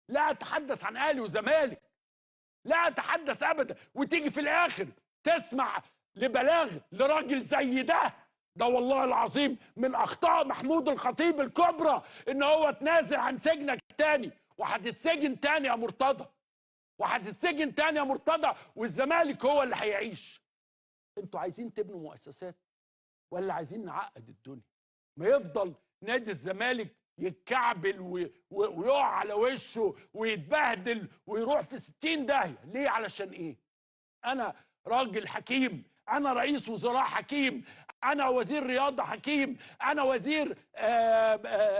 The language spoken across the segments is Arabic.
لا اتحدث عن اهلي وزمالك، لا اتحدث ابدا، وتيجي في الاخر تسمع لبلاغ لراجل زي ده والله العظيم من اخطاء محمود الخطيب الكبرى ان هو تنازل عن سجنك تاني، وهتتسجن تاني يا مرتضى، وهتتسجن تاني يا مرتضى، والزمالك هو اللي هيعيش. انتوا عايزين تبنوا مؤسسات ولا عايزين نعقد الدنيا؟ ما يفضل نادي الزمالك يتكعبل ويقع على وشه ويتبهدل ويروح في 60 داهيه، ليه؟ علشان ايه؟ انا راجل حكيم، انا رئيس وزراء حكيم، انا وزير رياضه حكيم، انا وزير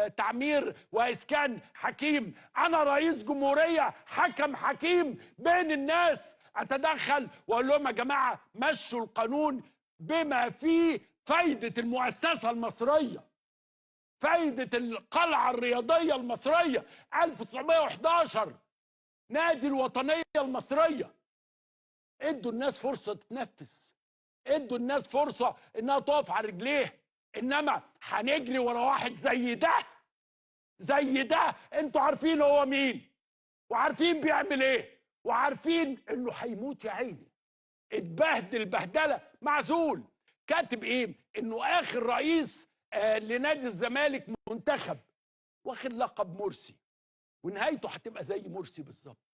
تعمير واسكان حكيم، انا رئيس جمهوريه حكم حكيم بين الناس، اتدخل واقول لهم يا جماعه مشوا القانون بما فيه فايده المؤسسه المصريه، فايده القلعه الرياضيه المصريه 1911، نادي الوطنيه المصريه. ادوا الناس فرصه تتنفس، ادوا الناس فرصه انها تقف على رجليها، انما هنجري ورا واحد زي ده انتوا عارفين هو مين، وعارفين بيعمل ايه، وعارفين انه هيموت يا عيني، اتبهدل بهدله، معزول. كاتب ايه؟ انه اخر رئيس لنادي الزمالك منتخب، واخد لقب مرسي، ونهايته هتبقى زي مرسي بالظبط.